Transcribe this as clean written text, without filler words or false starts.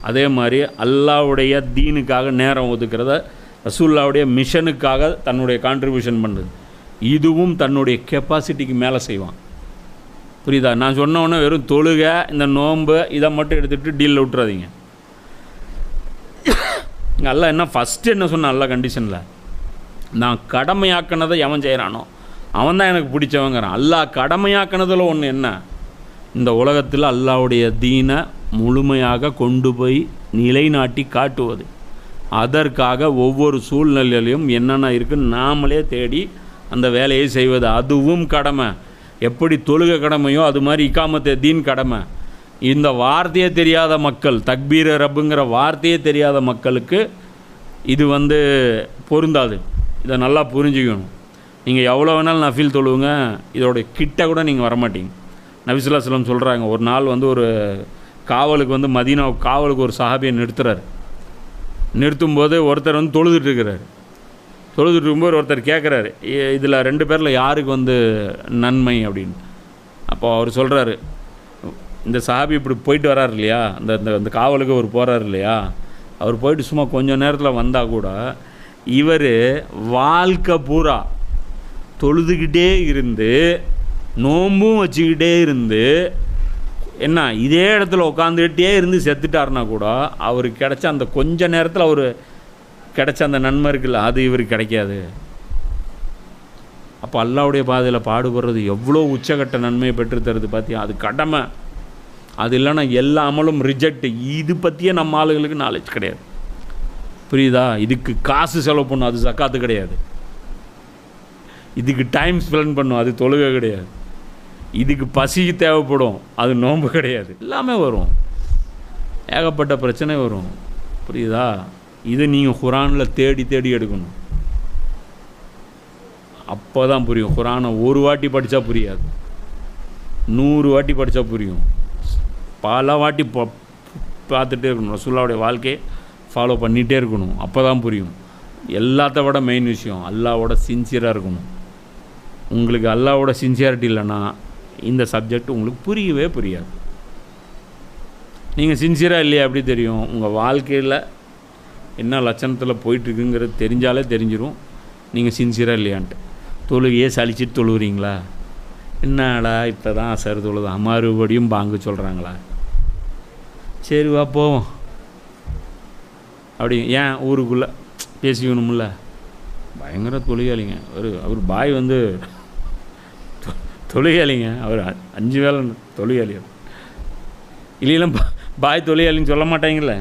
அதே மாதிரி அல்லாவுடைய தீனுக்காக நேரம் ஒதுக்கிறத, ரசூலுல்லாவுடைய மிஷனுக்காக தன்னுடைய கான்ட்ரிபியூஷன் பண்ணுது. இதுவும் தன்னுடைய கெப்பாசிட்டிக்கு மேலே செய்வான். புரியுதா? நான் சொன்னோன்னே வெறும் தொழுகை, இந்த நோன்பு இதை மட்டும் எடுத்துகிட்டு டீலில் விட்டுறாதீங்க. அல்லாஹ் என்ன ஃபஸ்ட்டு என்ன சொன்ன அல்ல கண்டிஷனில், நான் கடமையாக்கினதை எவன் செய்கிறானோ அவன் தான் எனக்கு பிடிச்சவங்கிறான். அல்லாஹ் கடமையாக்கினதில் ஒன்று என்ன, இந்த உலகத்தில் அல்லாஹ்வுடைய தீனை முழுமையாக கொண்டு போய் நிலைநாட்டி காட்டுவது. அதற்காக ஒவ்வொரு சூழ்நிலையிலையும் என்னென்ன இருக்குன்னு நாமளே தேடி அந்த வேலையை செய்வது, அதுவும் கடமை. எப்படி தொழுகை கடமையோ அது மாதிரி இக்காமத்தே தீன் கடமை. இந்த வார்த்தையே தெரியாத மக்கள், தக்பீர் ரப்புங்கிற வார்த்தையே தெரியாத மக்களுக்கு இது பொருந்தாது. இதை நல்லா புரிஞ்சுக்கணும். நீங்கள் எவ்வளோ வேணாலும் நஃபில் தொழுவுங்க, இதோடைய கிட்ட கூட நீங்கள் வரமாட்டீங்க. நபி ஸல்லல்லாஹு அலைஹி வஸல்லம் சொல்கிறாங்க, ஒரு நாள் ஒரு காவலுக்கு மதீனா காவலுக்கு ஒரு சஹாபியை நிறுத்துறாரு. நிறுத்தும்போது ஒருத்தர் தொழுதுட்டுருக்கிறார். தொழுதுட்டு இருக்கும்போது ஒருத்தர் கேட்குறாரு, இதில் 2 பேரில் யாருக்கு நன்மை அப்படின்னு. அப்போ அவர் சொல்கிறாரு, இந்த சஹாபி இப்படி போயிட்டு வராரு இல்லையா, இந்த காவலுக்கு அவர் போகிறார் இல்லையா, அவர் போயிட்டு சும்மா கொஞ்சம் நேரத்தில் வந்தால் கூட இவர் வாழ்க்கை பூரா தொழுதுகிட்டே இருந்து நோம்பும் வச்சுக்கிட்டே இருந்து என்ன இதே இடத்துல உட்காந்துக்கிட்டே இருந்து செத்துட்டாருனா கூட அவருக்கு கிடைச்ச அந்த கொஞ்ச நேரத்தில் அவர் கிடைச்ச அந்த நன்மை இருக்குல்ல, அது இவருக்கு கிடைக்காது. அப்போ அல்லாஹ்வுடைய பாதையில் பாடுபடுறது எவ்வளோ உச்சகட்ட நன்மையை பெற்றுத்தருது பார்த்தியா. அது கடமை. அது இல்லைன்னா எல்லா அமலும் ரிஜெக்ட். இது பற்றியே நம்ம ஆளுகளுக்கு நாலேஜ் கிடையாது. புரியுதா? இதுக்கு காசு செலவு பண்ணும், அது ஜக்காத்து கிடையாது. இதுக்கு டைம் ஸ்பெண்ட் பண்ணும், அது தொழுகை கிடையாது. இதுக்கு பசி தேவைப்படும், அது நோன்பு கிடையாது. எல்லாமே வரும், ஏகப்பட்ட பிரச்சனை வரும். புரியுதா? இது நீங்கள் குரானில் தேடி தேடி எடுக்கணும். அப்போ தான் புரியும். குரானை ஒரு வாட்டி படித்தா புரியாது, 100 வாட்டி படித்தா புரியும். பல வாட்டி பார்த்துட்டே இருக்கணும். ரசூலுல்லாஹ்வுடைய வாழ்க்கையை ஃபாலோ பண்ணிகிட்டே இருக்கணும். அப்போ தான் புரியும். எல்லாத்த விட மெயின் விஷயம் அல்லாஹ்வோட சின்சியராக இருக்கணும். உங்களுக்கு அல்லாஹ்வோட சின்சியாரிட்டி இல்லைன்னா இந்த சப்ஜெக்ட் உங்களுக்கு புரியவே புரியாது. நீங்கள் சின்சியராக இல்லையா எப்படி தெரியும்? உங்கள் வாழ்க்கையில் என்ன லட்சணத்தில் போயிட்டுருக்குங்கிறது தெரிஞ்சாலே தெரிஞ்சிடும் நீங்கள் சின்சியராக இல்லையான்ட்டு. தொழுகையே சலிச்சிட்டு தொழுகிறீங்களா? என்னடா இப்போ தான் சரி தொழுதா, மறுபடியும் பாங்கு சொல்கிறாங்களா, சரி வா போவோம் அப்படி ஏன் ஊருக்குள்ளே பேசிக்கணும்ல. பயங்கர தொழுகையாளிங்க அவர் பாய் தொழுகையாளிங்க. அவர் 5 வேளை தொழுகையாளி. இல்லைன்னா பாய் தொழுகையாளின்னு சொல்ல மாட்டாங்கல்ல.